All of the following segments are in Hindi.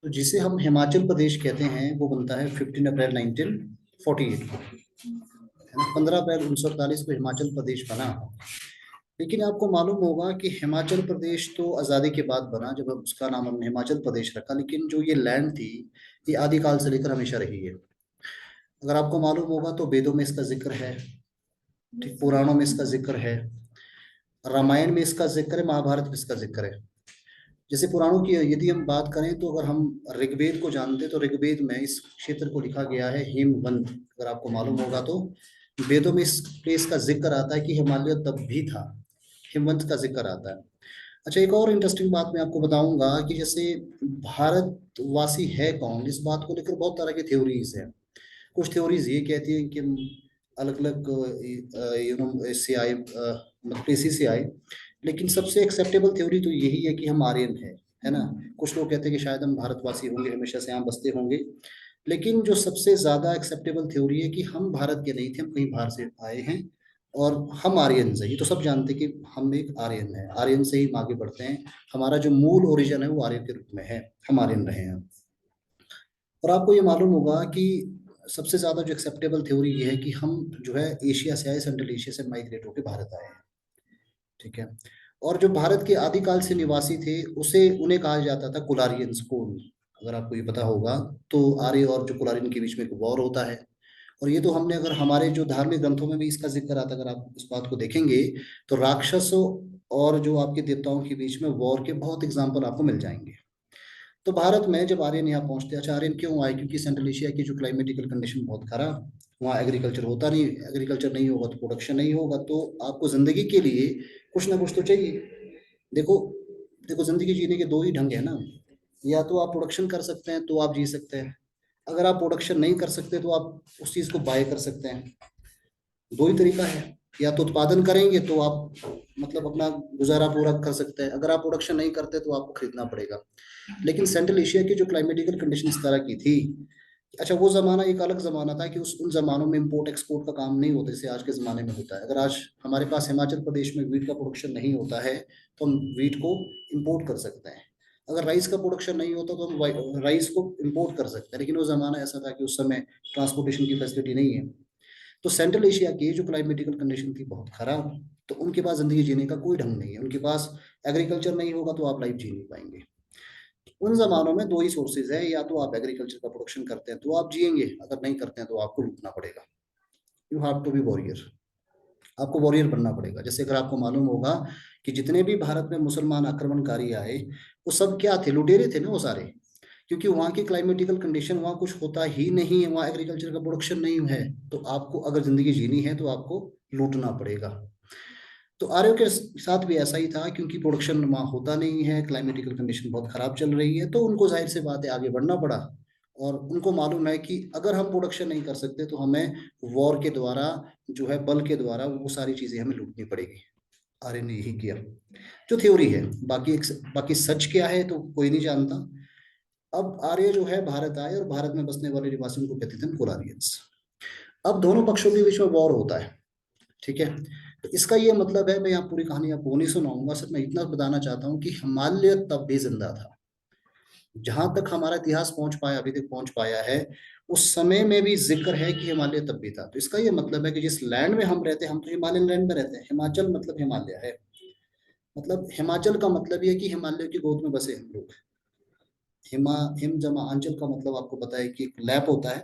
तो जिसे हम हिमाचल प्रदेश कहते हैं वो बनता है 15 अप्रैल 1948 को, है ना। 15 अप्रैल 1948 को हिमाचल प्रदेश बना। लेकिन आपको मालूम होगा कि हिमाचल प्रदेश तो आज़ादी के बाद बना, जब उसका नाम हमने हिमाचल प्रदेश रखा, लेकिन जो ये लैंड थी ये आदिकाल से लेकर हमेशा रही है। अगर आपको मालूम होगा तो वेदों में इसका जिक्र है, ठीक, पुराणों में इसका जिक्र है, रामायण में इसका जिक्र है, महाभारत में इसका जिक्र है। जैसे पुराणों की यदि हम बात करें तो अगर हम ऋग्वेद को जानते हैं तो ऋग्वेद में इस क्षेत्र को लिखा गया है हेमवंत। अगर आपको मालूम होगा तो वेदों में इस प्लेस का जिक्र आता है कि हिमालय तब भी था, हेमवंत का जिक्र आता है। अच्छा, एक और इंटरेस्टिंग बात मैं आपको बताऊंगा कि जैसे भारतवासी है कौन, इस बात को लेकर बहुत तरह की थ्योरीज है। कुछ थ्योरीज ये कहती हैं कि हम अलग अलग इससे आए, मतलब प्लेसेस से आए। लेकिन सबसे एक्सेप्टेबल थ्योरी तो यही है कि हम आर्यन है ना। कुछ लोग कहते हैं कि शायद हम भारतवासी होंगे, हमेशा से यहाँ बसते होंगे। लेकिन जो सबसे ज्यादा एक्सेप्टेबल थ्योरी है कि हम भारत के नहीं थे, हम कहीं बाहर से आए हैं और हम आर्यन है। ये तो सब जानते हैं कि हम एक आर्यन है, आर्यन से ही हम आगे बढ़ते हैं। हमारा जो मूल ओरिजिन है वो आर्य के रूप में है, हम आर्यन रहे हैं। और आपको ये मालूम होगा कि सबसे ज्यादा जो एक्सेप्टेबल थ्योरी ये है कि हम जो है एशिया से आए, सेंट्रल एशिया से माइग्रेट होकर भारत आए हैं, ठीक है। और जो भारत के आदिकाल से निवासी थे उसे उन्हें कहा जाता था कुलारियंस को। अगर आपको ये पता होगा तो आर्य और जो कुलारियन के बीच में एक वॉर होता है। और ये तो हमने, अगर हमारे जो धार्मिक ग्रंथों में भी इसका जिक्र आता है, अगर आप इस बात को देखेंगे तो राक्षसों और जो आपके देवताओं के बीच में वॉर के बहुत एग्जाम्पल आपको मिल जाएंगे। तो भारत में जब आर्यन यहाँ पहुंचते हैं, अच्छा आर्यन क्यों आए, क्योंकि सेंट्रल एशिया की जो क्लाइमेटिकल कंडीशन बहुत खराब, वहाँ एग्रीकल्चर होता नहीं, एग्रीकल्चर नहीं होगा तो प्रोडक्शन नहीं होगा, तो आपको जिंदगी के लिए कुछ ना कुछ तो चाहिए। देखो, देखो जिंदगी जीने के दो ही ढंग है ना। या तो आप प्रोडक्शन कर सकते हैं तो आप जी सकते हैं, अगर आप प्रोडक्शन नहीं कर सकते तो आप उस चीज को बाय कर सकते हैं। दो ही तरीका है। या तो उत्पादन करेंगे तो आप मतलब अपना गुजारा पूरा कर सकते हैं, अगर आप प्रोडक्शन नहीं करते तो आपको खरीदना पड़ेगा। लेकिन सेंट्रल एशिया की जो क्लाइमेटिकल कंडीशन इस तरह की थी, अच्छा वो जमाना एक अलग जमाना था कि उस उन जमानों में इंपोर्ट एक्सपोर्ट का काम नहीं होता जैसे आज के जमाने में होता है। अगर आज हमारे पास हिमाचल प्रदेश में वीट का प्रोडक्शन नहीं होता है तो हम वीट को इंपोर्ट कर सकते हैं। अगर राइस का प्रोडक्शन नहीं होता तो हम राइस को इंपोर्ट कर सकते हैं। लेकिन वो जमाना ऐसा था कि उस समय ट्रांसपोर्टेशन की फैसिलिटी नहीं है। तो सेंट्रल एशिया की जो क्लाइमेटिकल कंडीशन थी बहुत खराब, तो उनके पास जिंदगी जीने का कोई ढंग नहीं है। उनके पास एग्रीकल्चर नहीं होगा तो आप लाइफ जी नहीं पाएंगे। उन जमानों में दो ही सोर्सेज है, या तो आप एग्रीकल्चर का प्रोडक्शन करते हैं तो आप जिएंगे, अगर नहीं करते हैं तो आपको लूटना पड़ेगा। You have to be warrior, आपको वॉरियर बनना पड़ेगा। जैसे अगर आपको मालूम होगा कि जितने भी भारत में मुसलमान आक्रमणकारी आए वो सब क्या थे, लुटेरे थे ना वो सारे। क्योंकि वहाँ की क्लाइमेटिकल कंडीशन, वहाँ कुछ होता ही नहीं है, वहाँ एग्रीकल्चर का प्रोडक्शन नहीं है। तो आपको अगर जिंदगी जीनी है तो आपको लूटना पड़ेगा। तो आर्यों के साथ भी ऐसा ही था, क्योंकि प्रोडक्शन वहाँ होता नहीं है, क्लाइमेटिकल कंडीशन बहुत खराब चल रही है, तो उनको जाहिर सी बात है आगे बढ़ना पड़ा। और उनको मालूम है कि अगर हम प्रोडक्शन नहीं कर सकते तो हमें वॉर के द्वारा, जो है बल के द्वारा, वो सारी चीजें हमें लूटनी पड़ेगी। आर्य ने यही किया, जो थ्योरी है। बाकी सच क्या है तो कोई नहीं जानता। अब आर्य जो है भारत आए और भारत में बसने वाले निवासियों को कहते थे कोलारियंस। अब दोनों पक्षों के बीच में वॉर होता है, ठीक है। तो इसका ये मतलब है, मैं यहाँ पूरी कहानी आपको नहीं सुनाऊंगा, सिर्फ मैं इतना बताना चाहता हूँ कि हिमालय तब भी जिंदा था। जहां तक हमारा इतिहास पहुंच पाया, अभी तक पहुंच पाया है, उस समय में भी जिक्र है कि हिमालय तब भी था। तो इसका ये मतलब है कि जिस लैंड में हम रहते हैं, हम तो हिमालयन लैंड में रहते हैं। हिमाचल मतलब हिमालय है, मतलब हिमाचल का मतलब ये है कि हिमालय की गोद में बसे हम लोग। हिमा हिम जमा आंचल का मतलब आपको पता है कि एक लैप होता है।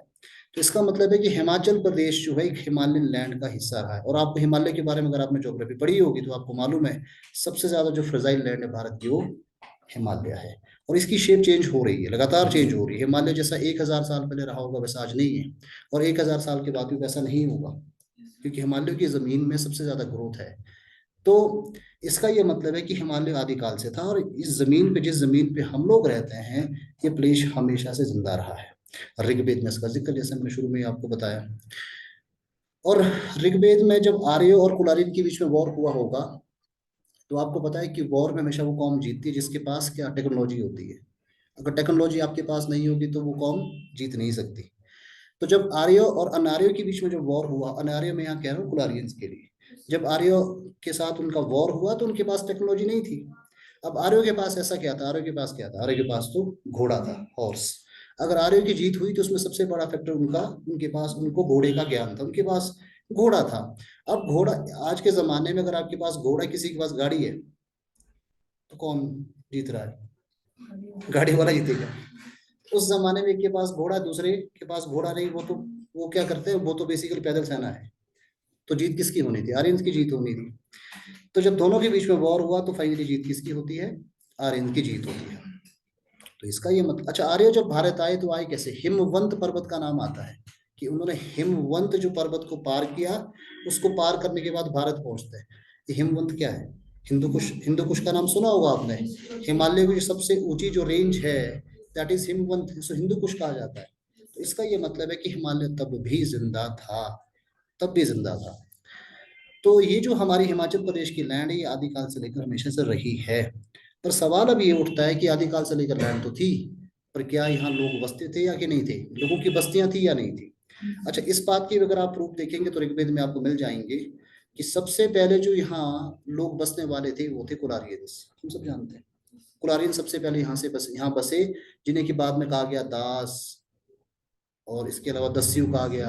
तो इसका मतलब है कि हिमाचल प्रदेश जो है एक हिमालयन लैंड का हिस्सा रहा है। और आपको हिमालय के बारे में अगर आपने ज्योग्राफी पढ़ी होगी तो आपको मालूम है सबसे ज्यादा जो फ्रेजाइल लैंड है भारत की वो हिमालय है। और इसकी शेप चेंज हो रही है, लगातार चेंज हो रही है। हिमालय जैसा 1,000 साल पहले रहा होगा वैसा आज नहीं है, और 1,000 साल के बाद भी वैसा नहीं होगा, क्योंकि हिमालय की जमीन में सबसे ज्यादा ग्रोथ है। तो इसका ये मतलब है कि हिमालय आदिकाल से था, और इस जमीन पे, जिस जमीन पे हम लोग रहते हैं, ये प्लेस हमेशा से जिंदा रहा है। ऋग्वेद में इसका जिक्र, जैसे मैंने शुरू में ही आपको बताया। और ऋग्वेद में जब आर्य और कुलारिन के बीच में वॉर हुआ होगा, तो आपको पता है कि वॉर में हमेशा वो कौम जीतती है जिसके पास क्या टेक्नोलॉजी होती है। अगर टेक्नोलॉजी आपके पास नहीं होगी तो वो कौम जीत नहीं सकती। तो जब आर्यों और अनार्यों के बीच में जब वॉर हुआ, अनार्य में यहाँ कह रहा हूँ कुलारियंस के लिए, जब आर्यों के साथ उनका वॉर हुआ तो उनके पास टेक्नोलॉजी नहीं थी। अब आर्यों के पास ऐसा क्या था, आर्यों के पास क्या था, आर्यों के पास तो घोड़ा था, हॉर्स। अगर आर्यों की जीत हुई तो उसमें सबसे बड़ा फैक्टर उनका, उनके पास, उनको घोड़े का ज्ञान था, उनके पास घोड़ा था। अब घोड़ा, आज के जमाने में अगर आपके पास घोड़ा, किसी के पास गाड़ी है, तो कौन जीत रहा है? गाड़ी वाला जीतेगा। उस जमाने में एक के पास घोड़ा, दूसरे के पास घोड़ा नहीं, वो तो, वो क्या करते हैं, वो तो बेसिकली पैदल सेना है। तो जीत किसकी होनी थी? आर्यंस की जीत होनी थी। तो जब दोनों के बीच में वॉर हुआ तो फाइनली जीत किसकी होती है? आर्यन की जीत होती है। तो इसका ये मतलब, अच्छा, आर्य जब भारत आए तो आए कैसे? हिमवंत पर्वत का नाम आता है कि उन्होंने हिमवंत जो पर्वत को पार किया, उसको पार करने के बाद भारत पहुंचते हैं। ये हिमवंत क्या है? हिंदू कुश, हिंदू कुश का नाम सुना होगा आपने। हिमालय की जो सबसे ऊंची जो रेंज है, दैट इज हिमवंत, इसको हिंदू कुश कहा जाता है। तो इसका ये मतलब है कि हिमालय तब भी जिंदा था, तब भी जिंदा था। तो ये जो हमारी हिमाचल प्रदेश की लैंड है, ये आदिकाल से लेकर हमेशा से रही है। पर सवाल अब ये उठता है कि आदिकाल से लेकर लैंड तो थी, पर क्या यहाँ लोग बसते थे या कि नहीं थे? लोगों की बस्तियां थी या नहीं थी? अच्छा, इस बात की अगर आप प्रूफ देखेंगे तो ऋग्वेद में आपको मिल जाएंगे कि सबसे पहले जो यहाँ लोग बसने वाले थे वो थे कुलारियंस। हम सब जानते हैं कुलारियन सबसे पहले यहाँ से बसे, यहाँ बसे, जिन्हें की बाद में कहा गया दास, और इसके अलावा दस्यु कहा गया।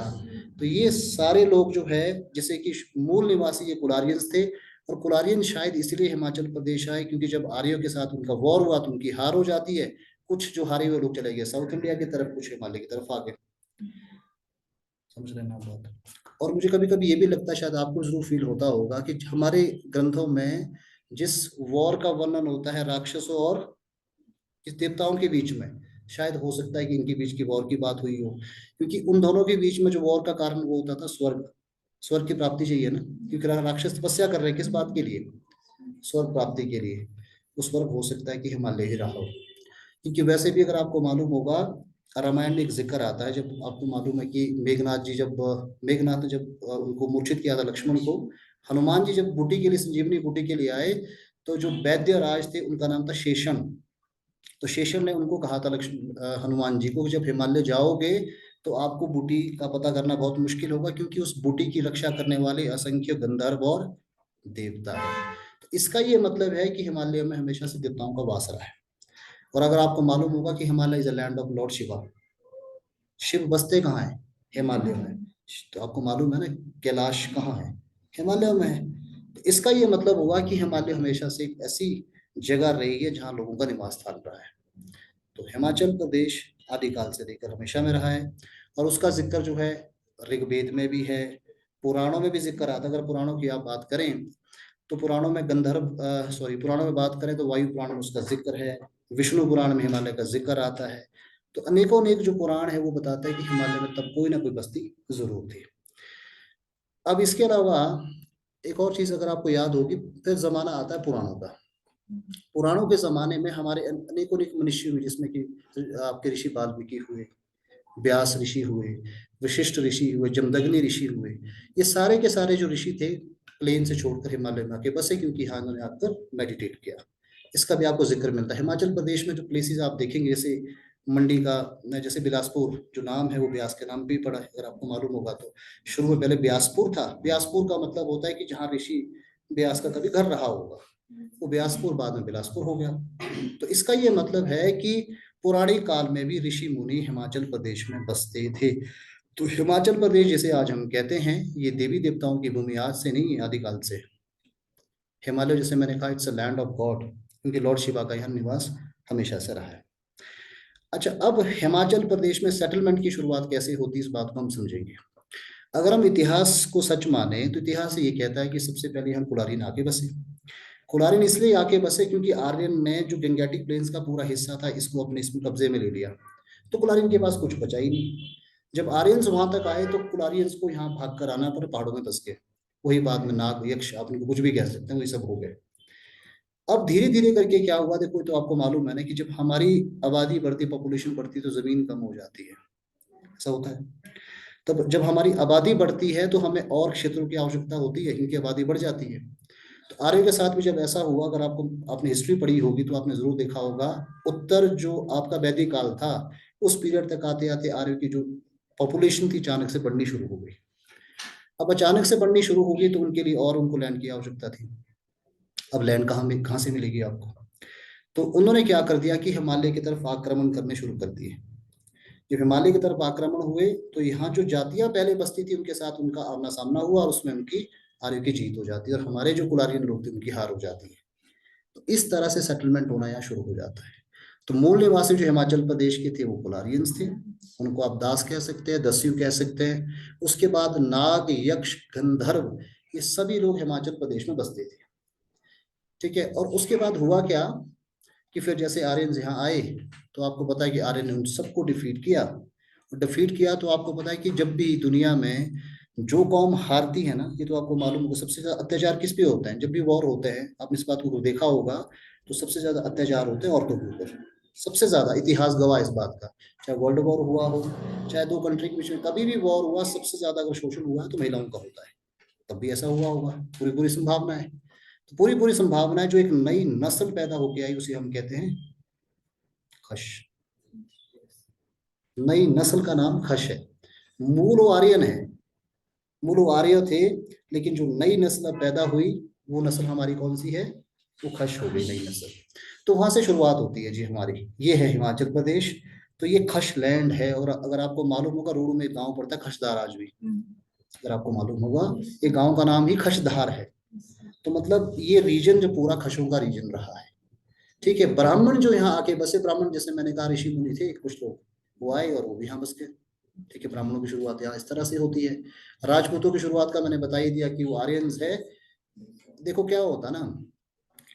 तो ये सारे लोग जो है, जैसे कि मूल निवासी ये कुलारियंस थे। और कुलारियन शायद इसलिए हिमाचल प्रदेश आए क्योंकि जब आर्यों के साथ उनका वॉर हुआ तो उनकी हार हो जाती है। कुछ जो हारे हुए लोग चले गए साउथ इंडिया की तरफ, कुछ हिमालय की तरफ आ गए। समझ रहे हैं ना बात? और मुझे कभी कभी ये भी लगता है, शायद आपको जरूर फील होता होगा, कि हमारे ग्रंथों में जिस वॉर का वर्णन होता है राक्षसों और इस देवताओं के बीच में, शायद हो सकता है कि इनके बीच की वॉर की बात हुई हो, क्योंकि उन दोनों के बीच में जो वॉर का कारण वो होता था स्वर्ग। स्वर्ग की प्राप्ति चाहिए ना, क्योंकि राक्षस तपस्या कर रहे हैं किस बात के लिए? स्वर्ग प्राप्ति के लिए। वो स्वर्ग हो सकता है कि हिमालय ही रहा हो। क्योंकि वैसे भी अगर आपको मालूम होगा, रामायण में एक जिक्र आता है, जब आपको मालूम है कि मेघनाथ जी जब, मेघनाथ ने जब उनको मूर्छित किया था लक्ष्मण को, हनुमान जी जब बूटी के लिए, संजीवनी बूटी के लिए आए, तो जो वैद्य राज थे उनका नाम था शेषन। तो शेषन ने उनको कहा था हनुमान जी को कि जब हिमालय जाओगे तो आपको बूटी का पता करना बहुत मुश्किल होगा, क्योंकि उस बूटी की रक्षा करने वाले असंख्य गंधर्व और देवता है। तो इसका ये मतलब है कि हिमालय में हमेशा से देवताओं का वास रहा है। और अगर आपको मालूम होगा कि Himalaya is the land of lord Shiva, Shiv बसते कहाँ है? हिमालय में। तो आपको मालूम है ना, कैलाश कहाँ है? हिमालय में है। तो इसका ये मतलब हुआ कि हिमालय हमेशा से एक ऐसी जगह रही है जहाँ लोगों का निवास स्थान रहा है। तो हिमाचल प्रदेश आदिकाल से लेकर हमेशा में रहा है। और उसका जिक्र जो है ऋग्वेद में भी है, पुराणों में भी जिक्र आता है। अगर पुराणों की आप बात करें तो पुराणों में गंधर्व, सॉरी, पुराणों में बात करें तो वायु पुराण में उसका जिक्र है, विष्णु पुराण में हिमालय का जिक्र आता है। तो अनेकों अनेक जो पुराण है वो बताता है कि हिमालय में तब कोई ना कोई बस्ती जरूर थी। अब इसके अलावा एक और चीज अगर आपको याद होगी, फिर जमाना आता है पुराणों का। पुराणों के जमाने में हमारे अनेकों अनेक मनुष्य हुए, जिसमें कि आपके ऋषि वाल्मीकि हुए, व्यास ऋषि हुए, वशिष्ठ ऋषि हुए, जमदग्नि ऋषि हुए। ये सारे के सारे जो ऋषि थे, प्लेन से छोड़कर हिमालय में आके बसे, क्योंकि यहाँ उन्होंने आकर मेडिटेट किया। इसका भी आपको जिक्र मिलता है हिमाचल प्रदेश में। जो प्लेसेस आप देखेंगे, जैसे मंडी का, जैसे बिलासपुर जो नाम है वो ब्यास के नाम पे ही पड़ा है, अगर आपको मालूम होगा तो। शुरू में पहले ब्यासपुर था। ब्यासपुर का मतलब होता है कि जहाँ ऋषि ब्यास का कभी घर रहा होगा, वो ब्यासपुर बाद में बिलासपुर हो गया। तो इसका ये मतलब है कि पौराणिक काल में भी ऋषि मुनि हिमाचल प्रदेश में बसते थे। तो हिमाचल प्रदेश जिसे आज हम कहते हैं, ये देवी देवताओं की भूमि आज से नहीं है, आदिकाल से। हिमालय, जैसे मैंने कहा, it's a land of God, क्योंकि लॉर्ड शिवा का यहाँ निवास हमेशा से रहा है। अच्छा, अब हिमाचल प्रदेश में सेटलमेंट की शुरुआत कैसे होती है, इस बात को हम समझेंगे। अगर हम इतिहास को सच माने तो इतिहास ये कहता है कि सबसे पहले हम कुलारिन आके बसे। कुलारिन इसलिए आके बसे क्योंकि आर्यन ने जो गंगेटिक प्लेन्स का पूरा हिस्सा था, इसको अपने इसमें कब्जे में ले लिया। तो कुलारिन के पास कुछ बचा ही नहीं। जब आर्यंस वहां तक आए तो कुलारियंस को यहाँ भाग कर आना पड़ा, पहाड़ों में बस के। वही बाद में नाग यक्ष, आप इनको कुछ भी कह सकते हैं, वही सब हो गए। अब धीरे धीरे करके क्या हुआ, देखो, तो आपको मालूम है ना कि जब हमारी आबादी बढ़ती, पॉपुलेशन बढ़ती, तो जमीन कम हो जाती है। ऐसा होता है। तब जब हमारी आबादी बढ़ती है तो हमें और क्षेत्रों की आवश्यकता होती है, क्योंकि आबादी बढ़ जाती है। तो आर्य के साथ भी जब ऐसा हुआ, अगर आपको, आपने हिस्ट्री पढ़ी होगी तो आपने जरूर देखा होगा, उत्तर जो आपका वैदिक काल था, उस पीरियड तक आते आते आर्य की जो पॉपुलेशन थी अचानक से बढ़नी शुरू हो गई। अब अचानक से बढ़नी शुरू हो गई तो उनके लिए और उनको लैंड की आवश्यकता थी। अब लैंड कहाँ से मिलेगी आपको? तो उन्होंने क्या कर दिया कि हिमालय की तरफ आक्रमण करने शुरू कर दिए। जब हिमालय की तरफ आक्रमण हुए तो यहाँ जो जातियां पहले बसती थी उनके साथ उनका आमना सामना हुआ और उसमें उनकी आर्यों की जीत हो जाती है और हमारे जो कुलारियन लोग थे उनकी हार हो जाती है। तो इस तरह से सेटलमेंट होना यहाँ शुरू हो जाता है। तो मूल निवासी जो हिमाचल प्रदेश के थे वो कुलारियंस थे, उनको आप दास कह सकते हैं, दस्यु कह सकते हैं। उसके बाद नाग, यक्ष, गंधर्व, ये सभी लोग हिमाचल प्रदेश में बसते थे। ठीक है, और उसके बाद हुआ क्या कि फिर जैसे आर्यन यहाँ आए तो आपको पता है कि आर्यन ने उन सबको डिफीट किया। डिफीट किया तो आपको पता है कि जब भी दुनिया में जो कौम हारती है ना, ये तो आपको मालूम होगा, सबसे ज्यादा अत्याचार किस पे होता है? जब भी वॉर होते हैं, आपने इस बात को देखा होगा, तो सबसे ज्यादा अत्याचार होते हैं औरतों के ऊपर। सबसे ज्यादा इतिहास गवाह इस बात का, चाहे वर्ल्ड वॉर हुआ हो, चाहे दो कंट्री के बीच में कभी भी वॉर हुआ, सबसे ज्यादा अगर शोषण हुआ है तो महिलाओं का होता है। तब भी ऐसा हुआ होगा, पूरी पूरी संभावना है। तो पूरी पूरी संभावना है, जो एक नई नस्ल पैदा होके आई उसे हम कहते हैं खश। नई नस्ल का नाम खश है। मूल वो आर्यन है, मूल वो आर्य थे, लेकिन जो नई नस्ल पैदा हुई वो नस्ल हमारी कौन सी है? वो खश हो गई, नई नस्ल। तो वहां से शुरुआत होती है जी हमारी। ये है हिमाचल प्रदेश। तो ये खश लैंड है। और अगर आपको मालूम होगा, रोड में एक गांव पड़ता है खशधार आज भी, अगर आपको मालूम होगा, ये गांव का नाम ही खशधार है। तो मतलब ये रीजन जो पूरा खशों का रीजन रहा है। ठीक है, ब्राह्मण जो यहाँ आके बसे, ब्राह्मण जैसे मैंने कहा ऋषि मुनि थे कुछ लोग, वो आए और वो भी यहाँ बस गए। ठीक है, ब्राह्मणों की शुरुआत यहाँ इस तरह से होती है। राजपूतों की शुरुआत का मैंने बता ही दिया कि वो आर्यंस है। देखो क्या होता ना,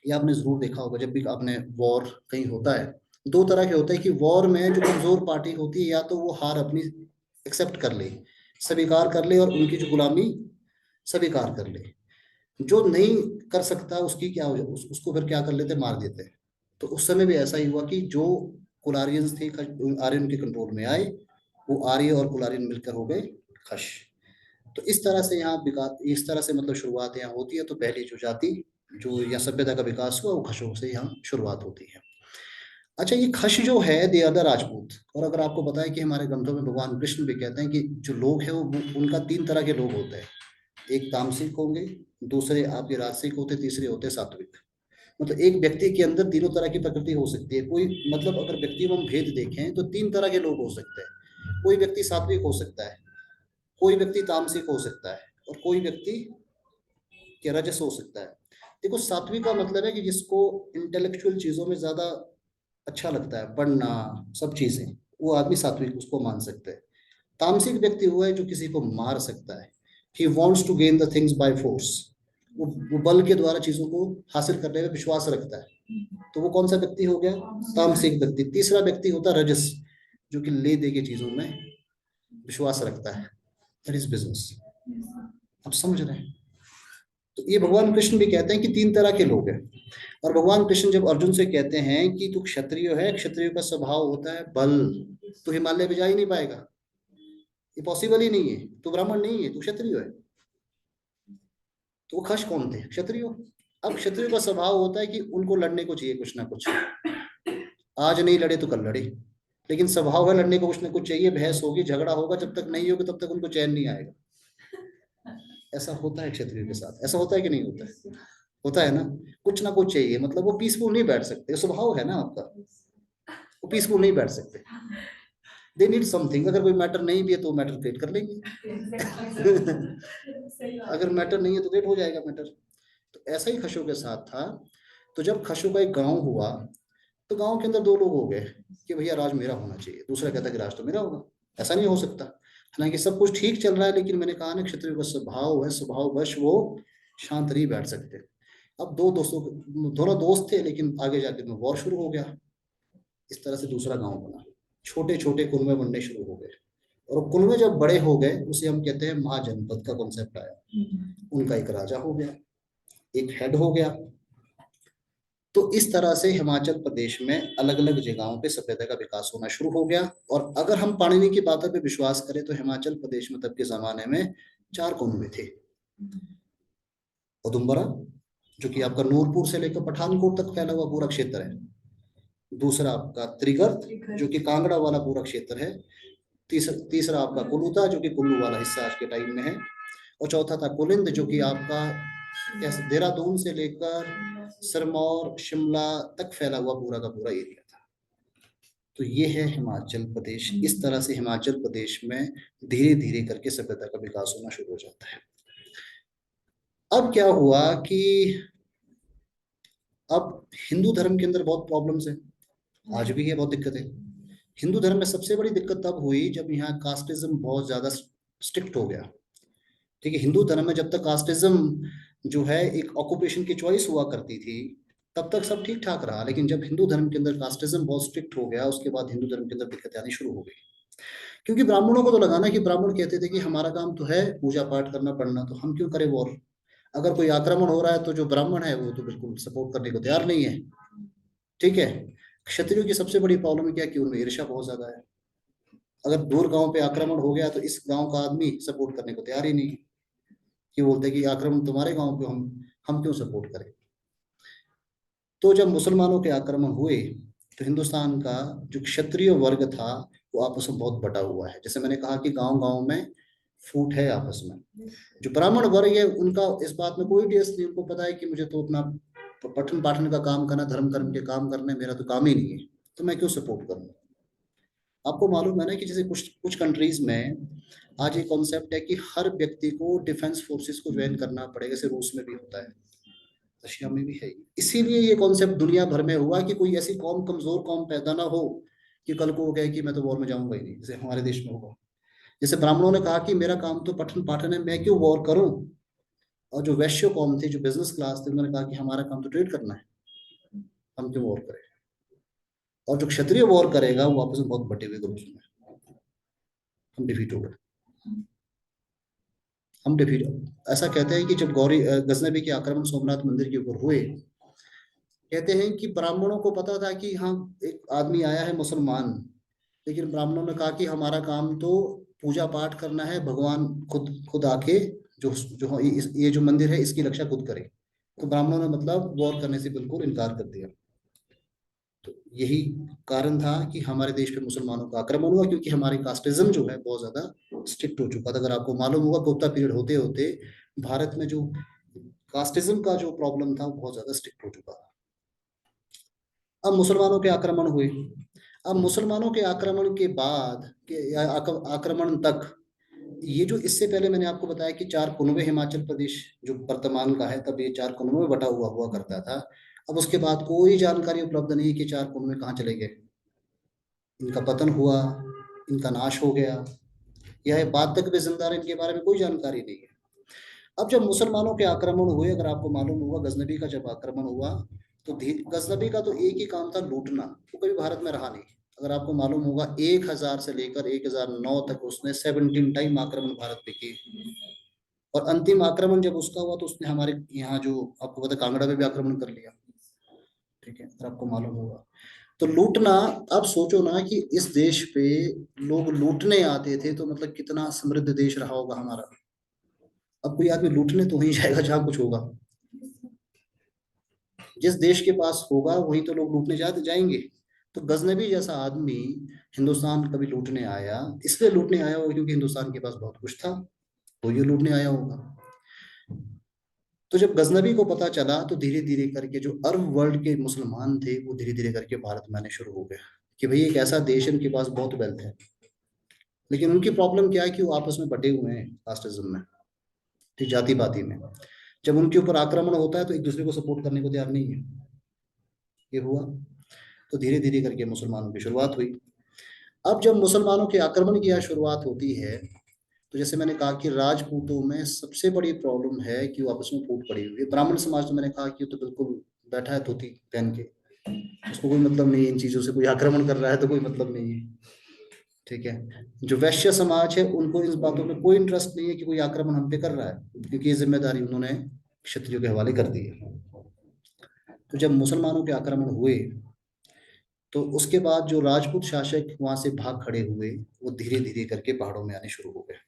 ये आपने जरूर देखा होगा, जब भी आपने वॉर कहीं होता है, दो तरह के होते हैं कि वॉर में जो कमजोर पार्टी होती है, या तो वो हार अपनी एक्सेप्ट कर ले, स्वीकार कर ले और उनकी जो गुलामी स्वीकार कर ले। जो नहीं कर सकता उसकी क्या हो उसको फिर क्या कर लेते, मार देते हैं। तो उस समय भी ऐसा ही हुआ कि जो कुलारियंस थे, आर्यन के कंट्रोल में आए, वो आर्य और कुलारियन मिलकर हो गए खश। तो इस तरह से यहाँ विकास, इस तरह से मतलब शुरुआत यहाँ होती है। तो पहली जो जाति, जो यहाँ सभ्यता का विकास हुआ, वो खशों से यहाँ शुरुआत होती है। अच्छा, ये खश जो है दे आर द राजपूत। और अगर आपको बताया कि हमारे ग्रंथों में भगवान कृष्ण भी कहते हैं कि जो लोग हैं वो उनका तीन तरह के लोग होते हैं। एक तामसिक होंगे, दूसरे आपके राजसिक होते, तीसरे होते सात्विक। मतलब एक व्यक्ति के अंदर तीनों तरह की प्रकृति हो सकती है। कोई मतलब अगर व्यक्ति में हम भेद देखें तो तीन तरह के लोग हो सकते हैं। कोई व्यक्ति सात्विक हो सकता है, कोई व्यक्ति तामसिक हो सकता है, और कोई व्यक्ति के रजस हो सकता है। देखो, सात्विक का मतलब है कि जिसको इंटेलेक्चुअल चीजों में ज्यादा अच्छा लगता है, पढ़ना, सब चीजें, वो आदमी सात्विक उसको मान सकते हैं। तामसिक व्यक्ति हुआ है जो किसी को मार सकता है। He wants to gain the things by force. वो बल के द्वारा चीजों को हासिल करने में विश्वास रखता है। तो वो कौन सा व्यक्ति हो गया? तामसिक व्यक्ति। तीसरा व्यक्ति होता है रजस, जो कि ले दे के चीजों में विश्वास रखता है। That is business. आप समझ रहे हैं? तो ये भगवान कृष्ण भी कहते हैं कि तीन तरह के लोग हैं। और भगवान कृष्ण जब अर्जुन से कहते हैं कि तू क्षत्रिय है, क्षत्रिय का स्वभाव होता है बल, तो हिमालय में जा ही नहीं पाएगा, ये पॉसिबल ही नहीं है। तू ब्राह्मण नहीं है, तू क्षत्रिय है। तो वो खश कौन थे? क्षत्रिय। अब क्षत्रिय का स्वभाव होता है कि उनको लड़ने को चाहिए कुछ ना कुछ। आज नहीं लड़े तो कल लड़े, लेकिन स्वभाव है लड़ने को कुछ ना कुछ चाहिए। बहस होगी, झगड़ा होगा, जब तक नहीं होगा तब तक उनको चैन नहीं आएगा। ऐसा होता है क्षत्रिय के साथ। ऐसा होता है कि नहीं होता है? होता है ना, कुछ ना कुछ चाहिए। मतलब वो पीसफुल नहीं बैठ सकते, स्वभाव है ना आपका, वो पीसफुल नहीं बैठ सकते। They need something. अगर कोई मैटर नहीं भी है तो मैटर क्रिएट कर लेंगे। अगर मैटर नहीं है तो क्रिएट हो जाएगा मैटर। तो ऐसा ही खशों के साथ था। तो जब खशों का एक गांव हुआ, तो गांव के अंदर दो लोग हो गए कि भैया राज मेरा होना चाहिए, दूसरा कहता कि राज तो मेरा होगा। ऐसा नहीं हो सकता। हालांकि सब कुछ ठीक चल रहा है, लेकिन मैंने कहा ना, क्षत्रिय का स्वभाव है, स्वभाववश वो शांत नहीं बैठ सकते। अब दो दोस्तों, दोनों दोस्त थे, लेकिन आगे जाके में वॉर शुरू हो गया। इस तरह से दूसरा गांव बना, छोटे छोटे कुनबे बनने शुरू हो गए। और कुनबे जब बड़े हो गए, उसे हम कहते हैं महाजनपद का कॉन्सेप्ट आया। उनका एक राजा हो गया, एक हेड हो गया। तो इस तरह से हिमाचल प्रदेश में अलग अलग जगहों पे सभ्यता का विकास होना शुरू हो गया। और अगर हम पाणिनि की बातों पे विश्वास करें तो हिमाचल प्रदेश में तब के जमाने में चार कुनबे थे। उदुम्बरा, जो कि आपका नूरपुर से लेकर पठानकोट तक फैला हुआ पूरा क्षेत्र है। दूसरा आपका त्रिगर्त, जो कि कांगड़ा वाला पूरा क्षेत्र है। तीसरा आपका कुलूता, जो कि कुल्लू वाला हिस्सा आज के टाइम में है। और चौथा था कुलिंद, जो कि आपका कैसे देहरादून से लेकर सिरमौर शिमला तक फैला हुआ पूरा का पूरा एरिया था। तो ये है हिमाचल प्रदेश। इस तरह से हिमाचल प्रदेश में धीरे धीरे करके सभ्यता का विकास होना शुरू हो जाता है। अब क्या हुआ कि अब हिंदू धर्म के अंदर बहुत प्रॉब्लम्स है, आज भी है, बहुत दिक्कत है। हिंदू धर्म में सबसे बड़ी दिक्कत तब हुई जब यहाँ कास्टिज्म बहुत ज्यादा स्ट्रिक्ट हो गया। ठीक है, हिंदू धर्म में जब तक कास्टिज्म जो है एक ऑक्यूपेशन की चॉइस हुआ करती थी तब तक सब ठीक ठाक रहा, लेकिन जब हिंदू धर्म के अंदर कास्टिज्म बहुत स्ट्रिक्ट हो गया उसके बाद हिंदू धर्म के अंदर दिक्कतें आनी शुरू हो गई। क्योंकि ब्राह्मणों को तो लगाना कि ब्राह्मण कहते थे कि हमारा काम तो है पूजा पाठ करना पढ़ना, तो हम क्यों करें वॉर। अगर कोई आक्रमण हो रहा है तो जो ब्राह्मण है वो तो बिल्कुल सपोर्ट करने को तैयार नहीं है। ठीक है, क्षत्रियों की सबसे बड़ी प्रॉब्लम क्या है कि उनमें ईर्ष्या बहुत ज्यादा है। अगर दूर गांव पे आक्रमण हो गया तो इस गांव का आदमी सपोर्ट करने को तैयार ही नहीं है, कि बोलते हैं कि आक्रमण तुम्हारे गांव पे, हम क्यों सपोर्ट करें। तो जब मुसलमानों के आक्रमण हुए तो हिंदुस्तान का जो क्षत्रिय वर्ग था वो आपस में बहुत बटा हुआ है। जैसे मैंने कहा कि गांव गांव में फूट है आपस में। जो ब्राह्मण वर्ग है उनका इस बात में कोई टेस्ट नहीं, उनको पता है कि मुझे तो अपना पठन पाठन का काम करना, धर्म कर्म के काम करने, मेरा तो काम ही नहीं है, तो मैं क्यों सपोर्ट करूँ। आपको मालूम है ना कि जैसे कुछ कुछ कंट्रीज में आज ये कॉन्सेप्ट है कि हर व्यक्ति को डिफेंस फोर्सेस को ज्वाइन करना पड़ेगा, जैसे रूस में भी होता है, रशिया में भी है। इसीलिए ये कॉन्सेप्ट दुनिया भर में हुआ कि कोई ऐसी कौम, कमजोर कौम पैदा ना हो कि कल को वो कहे कि मैं तो वॉर में जाऊंगा ही नहीं, जैसे हमारे देश में होगा। जैसे ब्राह्मणों ने कहा कि मेरा काम तो पठन पाठन है, मैं क्यों वॉर करूं। और जो वैश्य कौम थी, जो बिजनेस क्लास थी, उन्होंने कहा कि हमारा काम तो ट्रेड करना है, हम क्यों वॉर करें। और जो क्षत्रिय वॉर करेगा वो आपस में बहुत बटे हुए ग्रुप्स में, हम डिफीट हो गए, हम डिफीट। ऐसा कहते हैं कि जब गौरी गजनबी के आक्रमण सोमनाथ मंदिर के ऊपर हुए, कहते हैं कि ब्राह्मणों को पता था कि हाँ एक आदमी आया है मुसलमान, लेकिन ब्राह्मणों ने कहा कि हमारा काम तो पूजा पाठ करना है, भगवान खुद खुद आके जो जो ये जो मंदिर है इसकी रक्षा खुद करे। तो ब्राह्मणों ने मतलब वॉर करने से बिल्कुल इनकार कर दिया। तो यही कारण था कि हमारे देश पे मुसलमानों का आक्रमण हुआ, क्योंकि हमारी कास्टिज्म जो है बहुत ज्यादा स्ट्रिक्ट हो चुका था। अगर आपको मालूम होगा गुप्ता पीरियड होते होते भारत में जो कास्टिज्म का जो प्रॉब्लम था वो बहुत ज्यादा स्ट्रिक्ट हो चुका था। अब मुसलमानों के आक्रमण हुए। अब मुसलमानों के आक्रमण के बाद के आक्रमण तक, ये जो इससे पहले मैंने आपको बताया कि चार कुनबे हिमाचल प्रदेश जो वर्तमान का है, तब ये चार कुनबों में बटा हुआ हुआ करता था। अब उसके बाद कोई जानकारी उपलब्ध नहीं कि चार कुनबे कहाँ चले गए, इनका पतन हुआ, इनका नाश हो गया, यह बाद तक भी जिंदा रहे, इनके बारे में कोई जानकारी नहीं है। अब जब मुसलमानों के आक्रमण हुए, अगर आपको मालूम होगा गजनबी का जब आक्रमण हुआ तो गजनबी का तो एक ही काम था, लूटना। वो कभी भारत में रहा नहीं। अगर आपको मालूम होगा 1000 से लेकर 1009 तक उसने 17 टाइम आक्रमण भारत पे किए। और अंतिम आक्रमण जब उसका हुआ तो उसने हमारे यहाँ जो आपको पता कांगड़ा में भी आक्रमण कर लिया। ठीक है, अगर आपको मालूम होगा तो लूटना। अब सोचो ना कि इस देश पे लोग लूटने आते थे तो मतलब कितना समृद्ध देश रहा होगा हमारा। अब कोई आदमी लूटने तो वहीं जाएगा जहाँ कुछ होगा। जिस देश के पास होगा वहीं तो लोग लूटने जाते जाएंगे। तो गजनबी जैसा आदमी हिंदुस्तान कभी लूटने आया, इसलिए लूटने आया होगा क्योंकि हिंदुस्तान के पास बहुत कुछ था, तो ये लूटने आया होगा। तो जब गजनबी को पता चला तो धीरे धीरे करके जो अरब वर्ल्ड के मुसलमान थे वो धीरे धीरे करके भारत में आने शुरू हो गए कि भाई एक ऐसा देश है उनके पास बहुत वेल्थ है। लेकिन उनकी प्रॉब्लम क्या है कि वो आपस में बटे हुए हैं कास्टिज्म में, ठीक, जाति पाति में। जब उनके ऊपर आक्रमण होता है तो एक दूसरे को सपोर्ट करने को तैयार नहीं है। ये हुआ, तो धीरे धीरे करके मुसलमानों की शुरुआत हुई। अब जब मुसलमानों के आक्रमण की शुरुआत होती है तो जैसे मैंने कहा कि राजपूतों में सबसे बड़ी प्रॉब्लम है कि वो आपस में फूट पड़ी हुई है। ब्राह्मण समाज तो मैंने कहा कि वो तो बिल्कुल बैठा है धोती पहन के, उसको कोई मतलब नहीं है इन चीजों से, कोई आक्रमण कर रहा है तो कोई मतलब नहीं है। ठीक है, जो वैश्य समाज है उनको इस बातों में कोई इंटरेस्ट नहीं है कि कोई आक्रमण हम पे कर रहा है, क्योंकि ये जिम्मेदारी उन्होंने क्षत्रियों के हवाले कर दी है। तो जब मुसलमानों के आक्रमण हुए तो उसके बाद जो राजपूत शासक वहां से भाग खड़े हुए वो धीरे धीरे करके पहाड़ों में आने शुरू हो गए।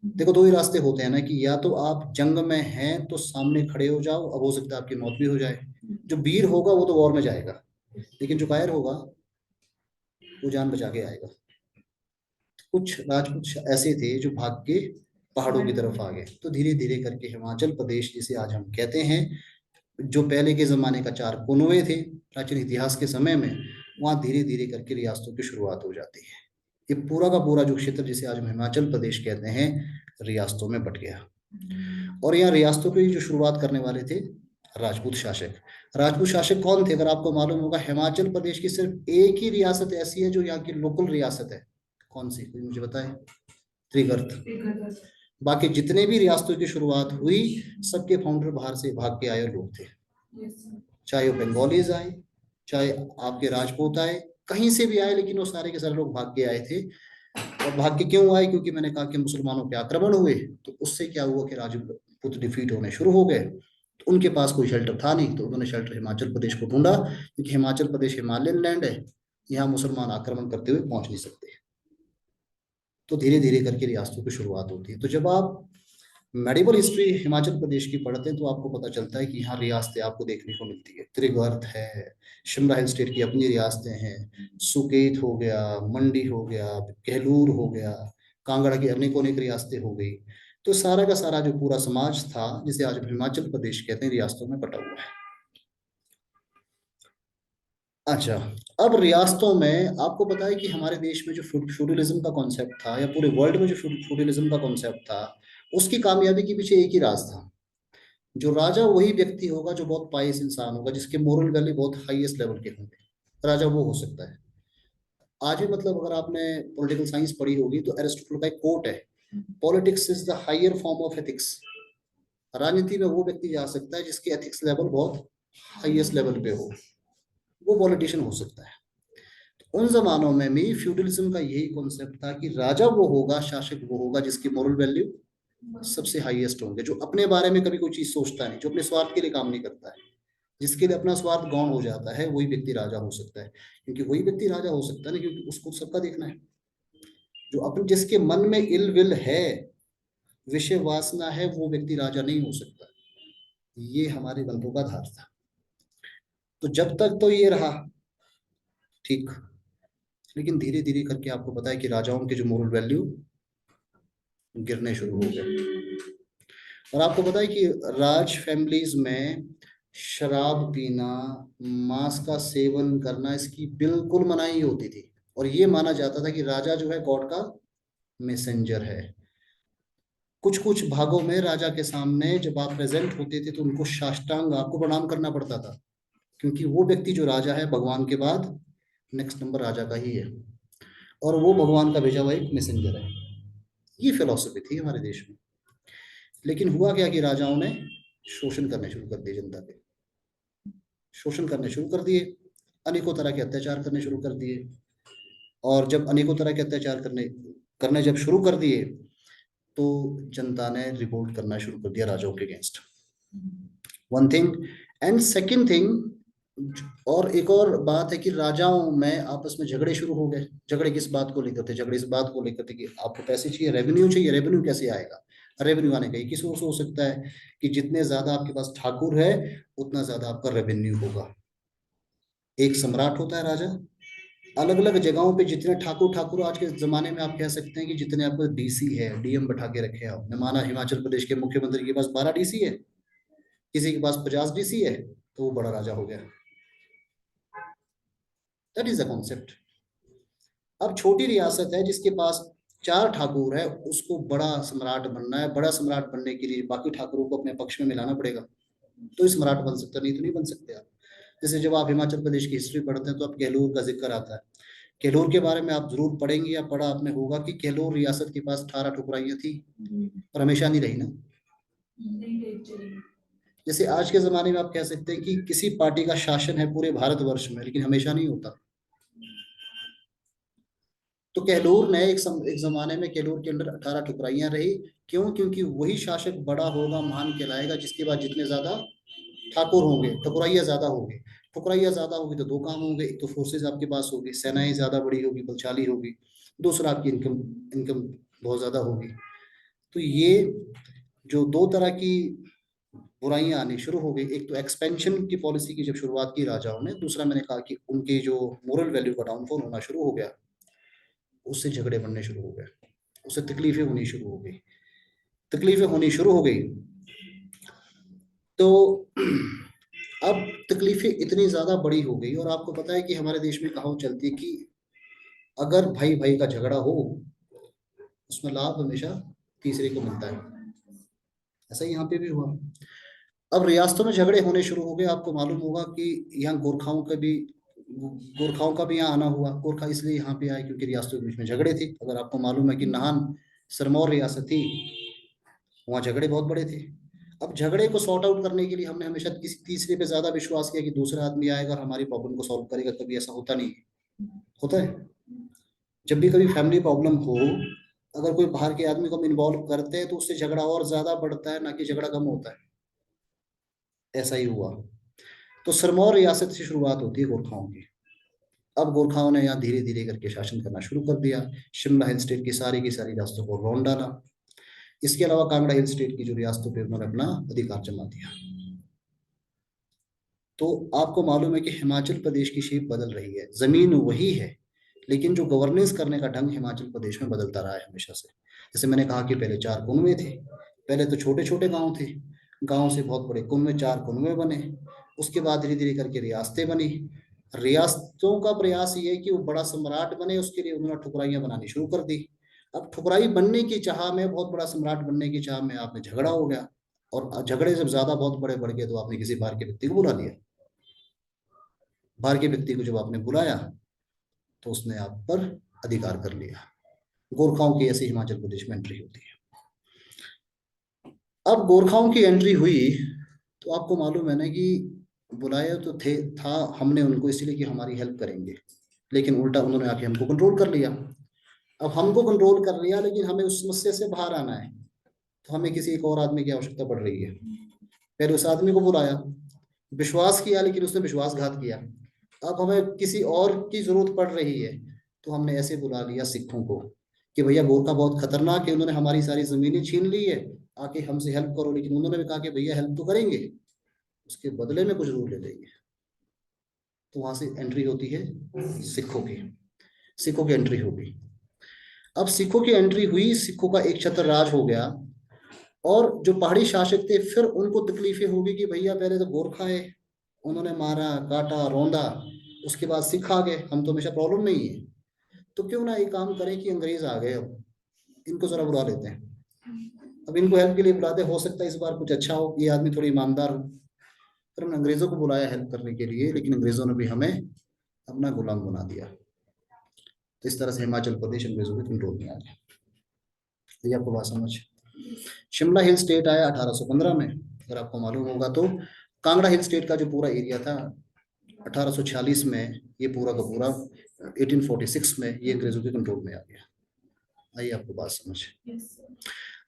देखो दो ही रास्ते होते हैं ना, कि या तो आप जंग में हैं तो सामने खड़े हो जाओ, अब हो सकता है आपकी मौत भी हो जाए। जो वीर होगा वो तो वॉर में जाएगा, लेकिन जो कायर होगा वो जान बचा के आएगा। कुछ राजपूत ऐसे थे जो भाग के पहाड़ों की तरफ आ गए। तो धीरे धीरे करके हिमाचल प्रदेश जिसे आज हम कहते हैं, जो पहले के जमाने का चार कुनवे थे प्राचीन इतिहास के समय में, वहां धीरे धीरे करके रियासतों की शुरुआत हो जाती है। ये पूरा का पूरा जो क्षेत्र जिसे आज हम हिमाचल प्रदेश कहते हैं, रियासतों में बट गया। और यहाँ रियासतों की जो शुरुआत करने वाले थे राजपूत शासक। राजपूत शासक कौन थे? अगर आपको मालूम होगा, हिमाचल प्रदेश की सिर्फ एक ही रियासत ऐसी है जो यहाँ की लोकल रियासत है। कौन सी? कोई मुझे बताए। त्रिगर्त। बाकी जितने भी रियासतों की शुरुआत हुई, सबके फाउंडर बाहर से भाग के आए लोग थे। चाहे वो बंगालीज आए, चाहे आपके राजपूत आए, कहीं से भी आए, लेकिन वो सारे के सारे लोग भाग के आए थे। और भाग के क्यों आए? क्योंकि मैंने कहा कि मुसलमानों पे आक्रमण हुए, तो उससे क्या हुआ कि राजपूत डिफीट होने शुरू हो गए। तो उनके पास कोई शेल्टर था नहीं, तो उन्होंने शेल्टर हिमाचल प्रदेश को ढूंढा, क्योंकि हिमाचल प्रदेश हिमालयन लैंड है, यहाँ मुसलमान आक्रमण करते हुए पहुंच नहीं सकते। तो धीरे धीरे करके रियासतों की शुरुआत होती है। तो जब आप मेडिवल हिस्ट्री हिमाचल प्रदेश की पढ़ते हैं, तो आपको पता चलता है कि यहाँ रियासतें आपको देखने को मिलती है। त्रिगर्त है, शिमला हिल स्टेट की अपनी रियासतें हैं, सुकेत हो गया, मंडी हो गया, कहलूर हो गया, कांगड़ा की अनेकों अनेक रियासतें हो गई। तो सारा का सारा जो पूरा समाज था, जिसे आज हम हिमाचल प्रदेश कहते हैं, रियासतों में बटा हुआ है। अच्छा, अब रियासतों में आपको पता है कि हमारे देश में जो फ्यूडलिज्म का कॉन्सेप्ट था, या पूरे वर्ल्ड में जो फ्यूडलिज्म का कॉन्सेप्ट था, उसकी कामयाबी के पीछे एक ही राज था। जो राजा वही व्यक्ति होगा जो बहुत पाइस इंसान होगा, जिसके मोरल वैल्यू बहुत हाईएस्ट लेवल के होंगे। राजा वो हो सकता है। आज भी मतलब अगर आपने पॉलिटिकल साइंस पढ़ी होगी, तो एरिस्टोटल का एक कोट है, politics is the higher form of ethics. राजनीति में वो व्यक्ति जा सकता है जिसके एथिक्स लेवल बहुत हाईएस्ट लेवल पे हो, वो पॉलिटिशियन हो सकता है। उन जमानों में भी फ्यूडलिज्म का यही कॉन्सेप्ट था कि राजा वो होगा, शासक वो होगा जिसकी मोरल वैल्यू सबसे हाईएस्ट होंगे, जो अपने बारे में कभी कोई चीज सोचता नहीं, जो अपने स्वार्थ के लिए काम नहीं करता है, जिसके लिए अपना स्वार्थ गौण हो जाता है, वही व्यक्ति राजा हो सकता है। क्योंकि वही व्यक्ति राजा हो सकता है ना, क्योंकि उसको सबका देखना है। जो अपन जिसके मन में इल विल है, विषय वासना है, वो व्यक्ति राजा नहीं हो सकता। ये हमारे ग्रंथों का आधार था। तो जब तक तो ये रहा ठीक, लेकिन धीरे धीरे करके आपको पता है कि राजाओं के जो मोरल वैल्यू गिरने शुरू हो गए। और आपको पता है कि राज फैमिलीज में शराब पीना, मांस का सेवन करना, इसकी बिल्कुल मनाही होती थी। और ये माना जाता था कि राजा जो है गॉड का मैसेंजर है। कुछ कुछ भागों में राजा के सामने जब आप प्रेजेंट होते थे, तो उनको साष्टांग आपको प्रणाम करना पड़ता था, क्योंकि वो व्यक्ति जो राजा है, भगवान के बाद नेक्स्ट नंबर राजा का ही है, और वो भगवान का भेजा हुआ एक मैसेंजर है। ये फिलॉसफी थी हमारे देश में। लेकिन हुआ क्या कि राजाओं ने शोषण करने शुरू कर दिए, जनता पे शोषण करने शुरू कर दिए, अनेकों तरह के अत्याचार करने शुरू कर दिए। और जब अनेकों तरह के अत्याचार करने करने जब शुरू कर दिए, तो जनता ने रिवोल्ट करना शुरू कर दिया राजाओं के against. One thing. And second thing, और एक और बात है कि राजाओं में आपस में झगड़े शुरू हो गए। झगड़े किस बात को लेकर थे? झगड़े इस बात को लेकर थे कि आपको पैसे चाहिए, रेवेन्यू चाहिए। रेवेन्यू कैसे आएगा? रेवेन्यू आने का एक ही सोर्स हो सकता है कि जितने ज्यादा आपके पास ठाकुर है, उतना ज्यादा आपका रेवेन्यू होगा। एक सम्राट होता है राजा, अलग अलग जगहों पे जितने ठाकुर ठाकुर, आज के जमाने में आप कह सकते हैं कि जितने आपको डीसी है, डीएम बैठा के रखे हैं आपने, माना हिमाचल प्रदेश के मुख्यमंत्री के पास 12 डीसी है, किसी के पास 50 डीसी है, तो वो बड़ा राजा हो गया। That is the concept. अब छोटी रियासत है जिसके पास 4 ठाकुर है, उसको बड़ा सम्राट बनना है। बड़ा सम्राट बनने के लिए बाकी ठाकुरों को अपने पक्ष में मिलाना पड़ेगा, तो ही सम्राट बन सकता, नहीं तो नहीं बन सकते आप। जैसे जब आप हिमाचल प्रदेश की हिस्ट्री पढ़ते हैं, तो आप कहलूर का जिक्र आता है। कहलूर के बारे में आप जरूर पढ़ेंगे या पढ़ा आपने होगा कि कहलूर रियासत के पास 18 ठुकराइयां थी, पर हमेशा नहीं रही ना। जैसे आज के जमाने में आप कह सकते हैं कि किसी पार्टी का शासन है पूरे भारतवर्ष में, लेकिन हमेशा नहीं होता। तो कहलूर ने एक जमाने में कहलूर के अंदर 18 ठुकराइयां रही। क्यों? क्योंकि वही शासक बड़ा होगा, महान कहलाएगा, जिसके बाद जितने ज्यादा ठाकुर होंगे, ठकुराइयां ज्यादा होंगे। ठकुराइयां ज्यादा होगी तो दो काम होंगे, एक तो फोर्सेज आपके पास होगी, सेनाएं ज्यादा बड़ी होगी, बलशाली होगी। दूसरा, आपकी इनकम इनकम बहुत ज्यादा होगी। तो ये जो दो तरह की बुराइयां आनी शुरू हो गई, एक तो एक्सपेंशन की पॉलिसी की जब शुरुआत की राजाओं ने, दूसरा मैंने कहा कि उनकी जो मोरल वैल्यू का डाउनफॉल होना शुरू हो गया, उससे झगड़े बढ़ने शुरू हो गए, उससे तकलीफें होनी शुरू हो गई। तकलीफें होनी शुरू हो गई। तो अब तकलीफें इतनी ज्यादा बड़ी हो गई, और आपको पता है कि हमारे देश में कहावत चलती है कि अगर भाई भाई का झगड़ा हो, उसमें लाभ हमेशा तीसरे को मिलता है। ऐसा ही यहाँ पे भी हुआ। अब रियासतों में झगड़े होने शुरू हो गए। आपको मालूम होगा कि यहाँ गोरखाओं का भी यहाँ आना हुआ। गोरखा इसलिए यहाँ पे आए क्योंकि रियासतों के बीच में झगड़े थे। अगर आपको मालूम है कि नाहन सिरमौर रियासत थी, वहाँ झगड़े बहुत बड़े थे। अब झगड़े को सॉर्ट आउट करने के लिए हमने हमेशा किसी तीसरे पे ज्यादा विश्वास किया कि दूसरा आदमी आएगा और हमारी प्रॉब्लम को सॉल्व करेगा। कभी ऐसा होता नहीं है। होता है जब भी कभी फैमिली प्रॉब्लम हो, अगर कोई बाहर के आदमी को हम इन्वॉल्व करते हैं तो उससे झगड़ा और ज्यादा बढ़ता है, ना कि झगड़ा कम होता है। ऐसा ही हुआ। तो सिरमौर रियासत से शुरुआत होती है गोरखाओं की। अब गोरखाओं ने यहाँ धीरे धीरे करके शासन करना शुरू कर दिया। शिमला हिल स्टेट की सारी रियासतों को रौंद डाला। इसके अलावा कांगड़ा हिल स्टेट की जो रियासतों पे उन्होंने अपना अधिकार जमा दिया। तो आपको मालूम है कि हिमाचल प्रदेश की शेप बदल रही है। जमीन वही है, लेकिन जो गवर्नेंस करने का ढंग हिमाचल प्रदेश में बदलता रहा है हमेशा से। जैसे मैंने कहा कि पहले 4 कुनबे थे। पहले तो छोटे छोटे गांव थे, गांव से बहुत बड़े कुनबे, 4 कुनबे बने। उसके बाद धीरे धीरे करके रियासतें बनी। रियासतों का प्रयास ये है कि वो बड़ा सम्राट बने, उसके लिए उन्होंने ठुकराइयां बनानी शुरू कर दी। अब ठुकराई बनने की चाह में, बहुत बड़ा सम्राट बनने की चाह में आप में झगड़ा हो गया। और झगड़े जब ज्यादा बहुत बड़े बढ़ गए तो आपने किसी बाहर के व्यक्ति को बुला लिया। बाहर के व्यक्ति को जब आपने बुलाया तो उसने आप पर अधिकार कर लिया। गोरखाओं की ऐसे हिमाचल प्रदेश में एंट्री होती है। अब गोरखाओं की एंट्री हुई तो आपको मालूम है ना कि बुलाया तो था हमने उनको इसलिए कि हमारी हेल्प करेंगे, लेकिन उल्टा उन्होंने आके हमको कंट्रोल कर लिया। अब हमको कंट्रोल कर लिया, लेकिन हमें उस समस्या से बाहर आना है, तो हमें किसी एक और आदमी की आवश्यकता पड़ रही है। पहले उस आदमी को बुलाया, विश्वास किया, लेकिन उसने विश्वासघात किया। अब हमें किसी और की जरूरत पड़ रही है, तो हमने ऐसे बुला लिया सिखों को कि भैया गोरखा बहुत खतरनाक है, उन्होंने हमारी सारी जमीनें छीन ली है, आके हमसे हेल्प करो। लेकिन उन्होंने भी कहा कि भैया हेल्प तो करेंगे, उसके बदले में कुछ जरूर ले लेंगे। तो वहां से एंट्री होती है सिखों की। सिखों की एंट्री होगी। अब सिखों की एंट्री हुई, सिखों का एक छत्र राज हो गया। और जो पहाड़ी शासक थे, फिर उनको तकलीफें होगी कि भैया पहले तो गोरखा है, उन्होंने मारा काटा रौंदा, उसके बाद सिख आ गए, हम तो हमेशा प्रॉब्लम में ही है। तो क्यों ना एक काम करें कि अंग्रेज आ गए, अब इनको जरा बुला लेते हैं। अब इनको हेल्प के लिए बुलाते, हो सकता है इस बार कुछ अच्छा हो, ये आदमी थोड़ी ईमानदार हो। फिर हमने अंग्रेजों को बुलाया हेल्प करने के लिए, लेकिन अंग्रेजों ने भी हमें अपना गुलाम बना दिया। तो इस तरह से हिमाचल प्रदेश अंग्रेजों के कंट्रोल में आ गया। ये आपको बात समझ। शिमला हिल स्टेट आया 1815 में, अगर आपको मालूम होगा तो। कांगड़ा हिल स्टेट का जो पूरा एरिया था 1846 में, ये पूरा का पूरा 1846 में ये अंग्रेजों के कंट्रोल में आ गया। आइए आपको बात समझ।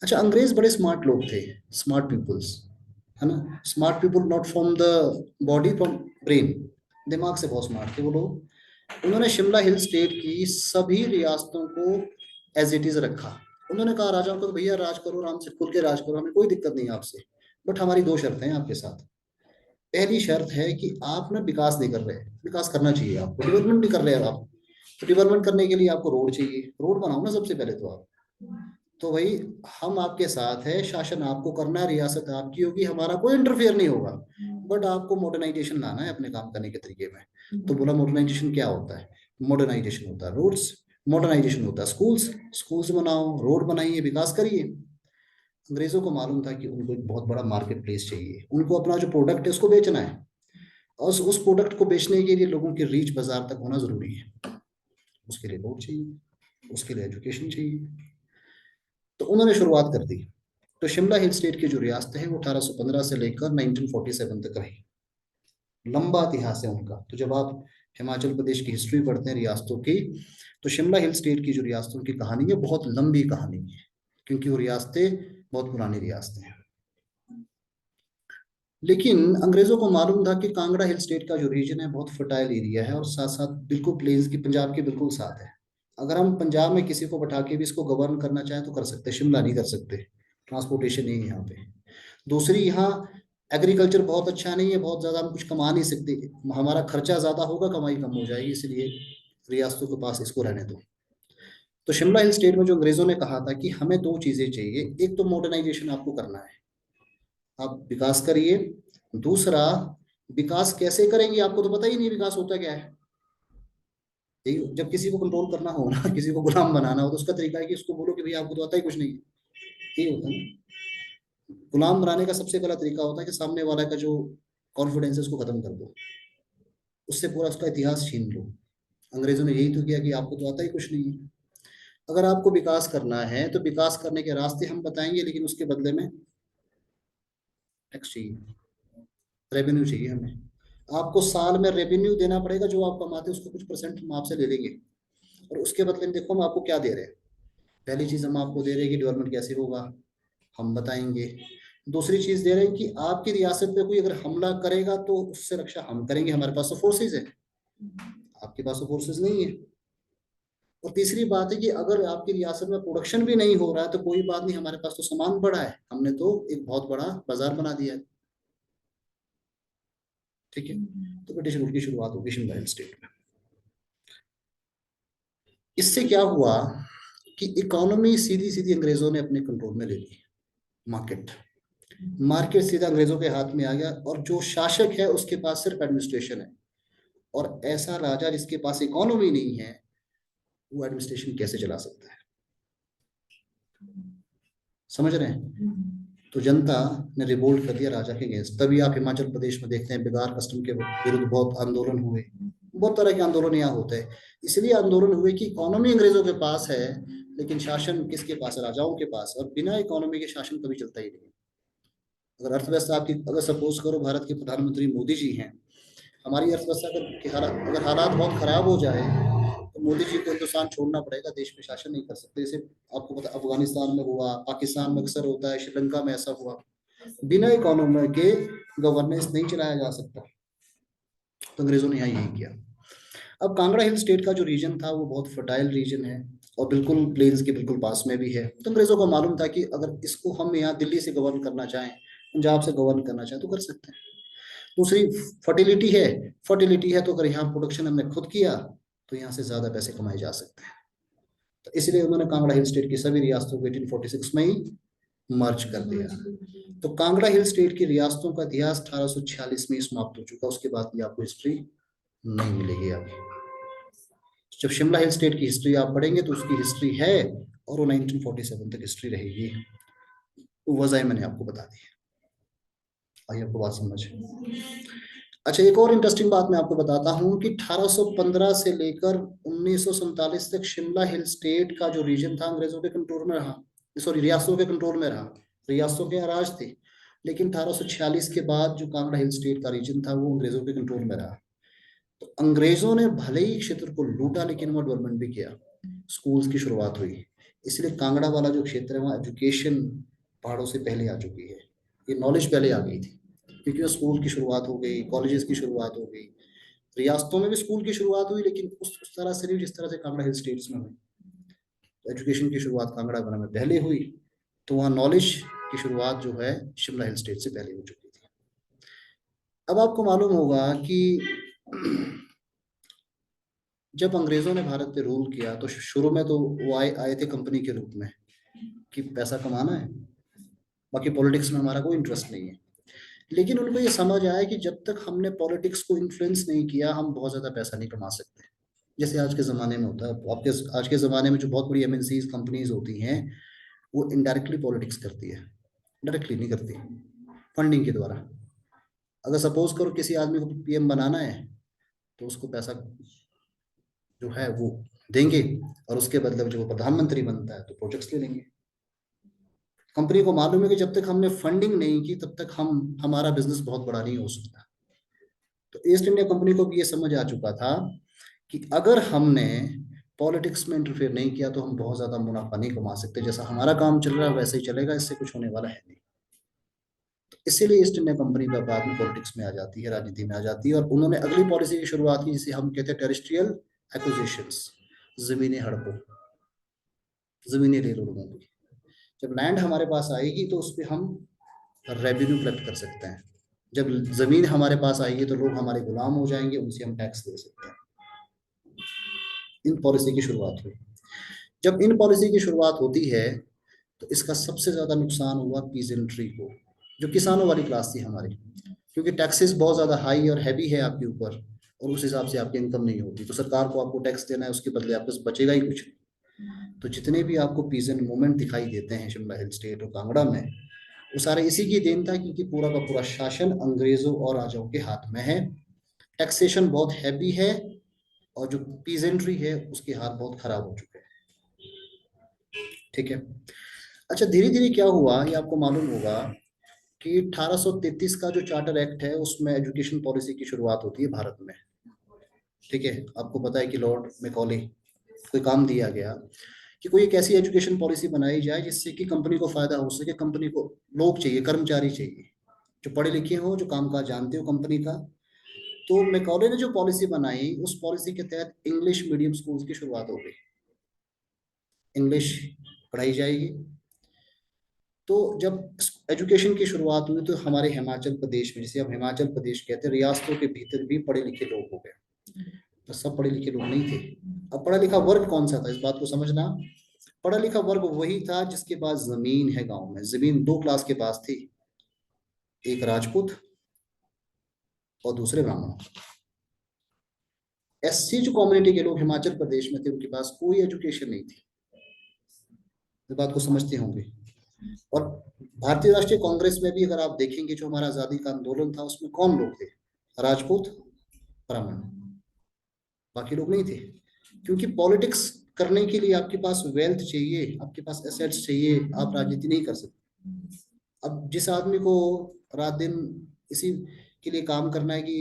अच्छा, अंग्रेज बड़े स्मार्ट लोग थे, स्मार्ट पीपल्स, है ना। Smart people not from the body, from brain, दिमाग से बहुत स्मार्ट थे वो लोग। उन्होंने शिमला हिल स्टेट की सभी रियासतों को एज इट इज रखा। उन्होंने कहा राजाओं को, भैया राज करो, आराम से खुल के राज करो, हमें कोई दिक्कत नहीं है आपसे, बट हमारी 2 शर्तें हैं आपके साथ। पहली शर्त है कि आप ना विकास नहीं कर रहे। विकास करना चाहिए आपको, डेवलपमेंट नहीं कर रहे हैं आप। तो डेवलपमेंट करने के लिए आपको रोड चाहिए, रोड बनाओ ना सबसे पहले तो आप। तो भाई हम आपके साथ है, शासन आपको करना है, रियासत आपकी होगी, हमारा कोई इंटरफेयर नहीं होगा, बट आपको मॉडर्नाइजेशन लाना है अपने काम करने के तरीके में। तो बोला मॉडर्नाइजेशन क्या होता है? मॉडर्नाइजेशन होता है रोड्स, मॉडर्नाइजेशन होता है स्कूल्स। स्कूल्स बनाओ, रोड बनाइए, विकास करिए। अंग्रेजों को मालूम था कि उनको एक बहुत बड़ा मार्केट प्लेस चाहिए, उनको अपना जो प्रोडक्ट है उसको बेचना है, और उस प्रोडक्ट को बेचने के लिए लोगों की रीच बाजार तक होना जरूरी है। उसके लिए रोड चाहिए, उसके लिए एजुकेशन चाहिए। तो उन्होंने शुरुआत कर दी। तो शिमला हिल स्टेट की जो रियासत है वो 1815 से लेकर 1947 तक रही। लंबा इतिहास है उनका। तो जब आप हिमाचल प्रदेश की हिस्ट्री पढ़ते हैं रियासतों की, तो शिमला हिल स्टेट की जो रियासतों की कहानी है बहुत लंबी कहानी है, क्योंकि वो रियासतें बहुत पुरानी रियासतें हैं। लेकिन अंग्रेजों को मालूम था कि कांगड़ा हिल स्टेट का जो रीजन है बहुत फर्टाइल एरिया है, और साथ साथ बिल्कुल प्लेन्स की, पंजाब के बिल्कुल साथ है। अगर हम पंजाब में किसी को बैठा के भी इसको गवर्न करना चाहें तो कर सकते हैं, शिमला नहीं कर सकते, ट्रांसपोर्टेशन नहीं है यहाँ पे। दूसरी, यहाँ एग्रीकल्चर बहुत अच्छा नहीं है, बहुत ज्यादा हम कुछ कमा नहीं सकते, हमारा खर्चा ज्यादा होगा, कमाई कम हो जाएगी, इसलिए रियासतों के पास इसको रहने दो। तो शिमला हिल स्टेट में जो अंग्रेजों ने कहा था कि हमें दो चीजें चाहिए, एक तो मॉडर्नाइजेशन आपको करना है, आप विकास करिए। दूसरा, विकास कैसे करेंगे आपको तो पता ही नहीं विकास होता क्या है। जब किसी को कंट्रोल करना हो ना, किसी को गुलाम बनाना हो, तो उसका तरीका है कि उसको बोलो कि भाई आपको तो आता ही कुछ नहीं है। यही होता है ना। गुलाम बनाने का सबसे पहला तरीका होता है कि सामने वाला का जो कॉन्फिडेंस है उसको खत्म कर दो, उससे पूरा उसका इतिहास छीन लो। अंग्रेजों ने यही तो किया कि आपको तो आता ही कुछ नहीं है। अगर आपको विकास करना है तो विकास करने के रास्ते हम बताएंगे, लेकिन उसके बदले में टैक्स चाहिए, रेवेन्यू चाहिए हमें। आपको साल में रेवेन्यू देना पड़ेगा, जो आप कमाते हैं उसको कुछ परसेंट हम आपसे ले लेंगे, और उसके बदले में देखो हम आपको क्या दे रहे हैं। पहली चीज हम आपको दे रहे हैं कि डेवलपमेंट कैसे होगा, हम बताएंगे। दूसरी चीज दे रहे हैं कि आपकी रियासत पे कोई अगर हमला करेगा तो उससे रक्षा हम करेंगे, हमारे पास तो फोर्सेज है, आपके पास तो फोर्सेज नहीं है। और तीसरी बात है कि अगर आपकी रियासत में प्रोडक्शन भी नहीं हो रहा है तो कोई बात नहीं, हमारे पास तो सामान पड़ा है, हमने तो एक बहुत बड़ा बाजार बना दिया है। ठीक है। तो ब्रिटिश रूल की शुरुआत होगी शिमला हिल स्टेट में। इससे क्या हुआ कि इकोनॉमी सीधी सीधी अंग्रेजों ने अपने कंट्रोल में ले ली। मार्केट मार्केट सीधा अंग्रेजों के हाथ में आ गया, और जो शासक है उसके पास सिर्फ एडमिनिस्ट्रेशन है। और ऐसा राजा जिसके पास इकोनॉमी नहीं है, वो एडमिनिस्ट्रेशन कैसे चला सकता है? समझ रहे हैं? तो जनता ने रिवोल्ट कर दिया राजा के अगेंस्ट। तभी आप हिमाचल प्रदेश में देखते हैं बिगार कस्टम के विरुद्ध बहुत आंदोलन हुए। बहुत तरह के आंदोलन यहाँ होते हैं। इसलिए आंदोलन हुए कि इकोनॉमी अंग्रेजों के पास है, लेकिन शासन किसके पास है? राजाओं के पास। और बिना इकोनॉमी के शासन कभी चलता ही नहीं। अगर अर्थव्यवस्था आपकी, अगर सपोज करो भारत के प्रधानमंत्री मोदी जी हैं, हमारी अर्थव्यवस्था अगर हालात बहुत खराब हो जाए तो मोदी जी को हिंदुस्तान छोड़ना पड़ेगा, देश में शासन नहीं कर सकते। जैसे आपको पता अफगानिस्तान में हुआ, पाकिस्तान में अक्सर होता है, श्रीलंका में ऐसा हुआ। बिना इकोनॉमी के गवर्नेंस नहीं चलाया जा सकता। तो अंग्रेजों ने यहाँ यही किया। अब कांगड़ा हिल स्टेट का जो रीजन था वो बहुत फर्टाइल रीजन है, और बिल्कुल प्लेन्स के बिल्कुल पास में भी है। तो अंग्रेजों को मालूम था कि अगर इसको हम यहाँ दिल्ली से गवर्न करना चाहें, पंजाब से गवर्न करना चाहें तो कर सकते हैं। दूसरी, फर्टिलिटी है। फर्टिलिटी है तो अगर यहाँ प्रोडक्शन हमने खुद किया तो यहाँ से ज्यादा पैसे कमाए जा सकते हैं। तो इसलिए उन्होंने कांगड़ा हिल स्टेट की सभी रियासतों को 1846 में ही मर्ज कर दिया। तो कांगड़ा हिल स्टेट की रियासतों का इतिहास 1846 में ही समाप्त हो चुका। उसके बाद की आपको हिस्ट्री नहीं मिलेगी आगे। जब शिमला हिल स्टेट की हिस्ट्री आप पढ़ेंगे तो उसकी हिस्ट्री है, और वो 1947 तक हिस्ट्री रहेगी। वजह मैंने आपको बता दी। आई आपको बात समझ? अच्छा, एक और इंटरेस्टिंग बात मैं आपको बताता हूँ कि 1815 से लेकर 1947 तक शिमला हिल स्टेट का जो रीजन था अंग्रेजों के कंट्रोल में रहा। सॉरी, रियासतों के कंट्रोल में रहा। रियासतों के यहाँ राज थे। लेकिन 1846 के बाद जो कांगड़ा हिल स्टेट का रीजन था वो अंग्रेजों के कंट्रोल में रहा। तो अंग्रेजों ने भले ही क्षेत्र को लूटा, लेकिन वो डेवलपमेंट भी किया। स्कूल्स की शुरुआत हुई। इसलिए कांगड़ा वाला जो क्षेत्र है वहाँ एजुकेशन पहाड़ों से पहले आ चुकी है। ये नॉलेज पहले आ गई थी, क्योंकि स्कूल की शुरुआत हो गई, कॉलेजेस की शुरुआत हो गई। रियासतों में भी स्कूल की शुरुआत हुई, लेकिन उस तरह से नहीं जिस तरह से कांगड़ा हिल स्टेट्स में हुई। तो एजुकेशन की शुरुआत कांगड़ा वना में पहले हुई, तो वहाँ नॉलेज की शुरुआत जो है शिमला हिल स्टेट से पहले हो चुकी थी। अब आपको मालूम होगा कि जब अंग्रेजों ने भारत पे रूल किया तो शुरू में तो वो आए आए थे कंपनी के रूप में कि पैसा कमाना है, बाकी पॉलिटिक्स में हमारा कोई इंटरेस्ट नहीं है। लेकिन उनको ये समझ आया कि जब तक हमने पॉलिटिक्स को इन्फ्लुएंस नहीं किया हम बहुत ज्यादा पैसा नहीं कमा सकते। जैसे आज के जमाने में होता है, आपके आज के जमाने में जो बहुत बड़ी एमएनसीज कंपनीज होती हैं वो इनडायरेक्टली पॉलिटिक्स करती है, डायरेक्टली नहीं करती, फंडिंग के द्वारा। अगर सपोज करो किसी आदमी को पीएम बनाना है तो उसको पैसा जो है वो देंगे, और उसके बदले में जब वो प्रधानमंत्री बनता है तो प्रोजेक्ट्स ले लेंगे। कंपनी को मालूम है कि जब तक हमने फंडिंग नहीं की तब तक हमारा बिजनेस बहुत बड़ा नहीं हो सकता। तो ईस्ट इंडिया कंपनी को भी ये समझ आ चुका था कि अगर हमने पॉलिटिक्स में इंटरफेयर नहीं किया तो हम बहुत ज्यादा मुनाफा नहीं कमा सकते। जैसा हमारा काम चल रहा है वैसे ही चलेगा, इससे कुछ होने वाला है नहीं। तो इसीलिए ईस्ट इंडिया कंपनी बाद में पॉलिटिक्स में आ जाती है, राजनीति में आ जाती है। और उन्होंने अगली पॉलिसी की शुरुआत की जिसे हम कहते हैं टेरिस्ट्रियल एक्विजिशंस, जमीनें हड़पो, जमीनें ले लो लोगों की। जब लैंड हमारे पास आएगी तो उस पर हम रेवेन्यू कलेक्ट कर सकते हैं। जब जमीन हमारे पास आएगी तो लोग हमारे गुलाम हो जाएंगे, उनसे हम टैक्स दे सकते हैं। इन पॉलिसी की शुरुआत हुई। जब इन पॉलिसी की शुरुआत होती है तो इसका सबसे ज्यादा नुकसान हुआ पीजेंट्री को, जो किसानों वाली क्लास थी हमारी, क्योंकि टैक्सेस बहुत ज्यादा हाई और हैवी है आपके ऊपर, और उस हिसाब से आपकी इनकम नहीं होती, तो सरकार को आपको टैक्स देना है, उसके बदले आपके पास बचेगा ही कुछ नहीं। तो जितने भी आपको पीजेंट मूवमेंट दिखाई देते हैं शिमला हिल स्टेट और कांगड़ा में, वो सारे इसी की देन था, क्योंकि पूरा का पूरा शासन अंग्रेजों और राजाओं के हाथ में है, टैक्सेशन बहुत हैवी है, और जो पीजेंट्री है उसके हाथ बहुत खराब हो चुके हैं। ठीक है। अच्छा, धीरे धीरे क्या हुआ ये आपको मालूम होगा कि 1833 का जो चार्टर एक्ट है उसमें एजुकेशन पॉलिसी की शुरुआत होती है भारत में। ठीक है, आपको पता है कि लॉर्ड मैकॉले कोई काम दिया गया कि कोई एक ऐसी एजुकेशन पॉलिसी बनाई जाए जिससे कि कंपनी को फायदा हो सके, कंपनी को लोग चाहिए, कर्मचारी चाहिए जो पढ़े लिखे हो, जो काम काज जानते हो कंपनी का। तो मैकॉले ने जो पॉलिसी बनाई, उस पॉलिसी के तहत इंग्लिश मीडियम स्कूल्स की शुरुआत हो गई, इंग्लिश पढ़ाई जाएगी। तो जब एजुकेशन की शुरुआत हुई तो हमारे हिमाचल प्रदेश में, जिसे हम हिमाचल प्रदेश कहते हैं, रियासतों के भीतर भी पढ़े लिखे लोग हो गए, तो सब पढ़े लिखे लोग नहीं थे। अब पढ़ा लिखा वर्ग कौन सा था, इस बात को समझना। पढ़ा लिखा वर्ग वही था जिसके पास जमीन है, गांव में जमीन दो क्लास के पास थी, एक राजपूत और दूसरे ब्राह्मण। एससी जो कम्युनिटी के लोग हिमाचल प्रदेश में थे, उनके पास कोई एजुकेशन नहीं थी, इस बात को समझते होंगे। और भारतीय राष्ट्रीय कांग्रेस में भी अगर आप देखेंगे, जो हमारा आजादी का आंदोलन था, उसमें कौन लोग थे, राजपूत, ब्राह्मण, बाकी लोग नहीं थे। क्योंकि पॉलिटिक्स करने के लिए आपके पास वेल्थ चाहिए, आपके पास एसेट्स चाहिए, आप राजनीति नहीं कर सकते। अब जिस आदमी को रात दिन इसी के लिए काम करना है कि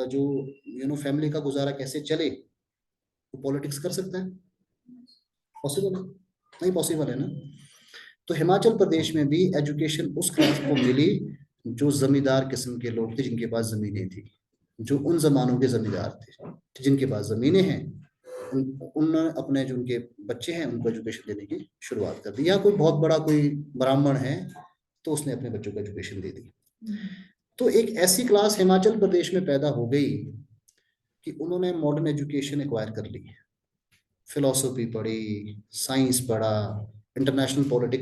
जो फैमिली का गुजारा कैसे चले, वो पॉलिटिक्स कर सकता है? पॉसिबल है? नहीं पॉसिबल है ना। तो हिमाचल प्रदेश में भी एजुकेशन उस क्लास को मिली जो जमींदार किस्म के लोग थे, जिनके पास जमीनें थी, जो उन जमानों के जमींदार थे, जिनके पास जमीनें हैं, उन्होंने अपने जो उनके बच्चे हैं उनको एजुकेशन देने की शुरुआत कर दी। या कोई बहुत बड़ा कोई ब्राह्मण है तो उसने अपने बच्चों को एजुकेशन दे दी। तो एक ऐसी क्लास हिमाचल प्रदेश में पैदा हो गई कि उन्होंने मॉडर्न एजुकेशन एक्वायर कर ली, फिलोसफी पढ़ी, साइंस पढ़ा, इंटरनेशनल पॉलिटिक्स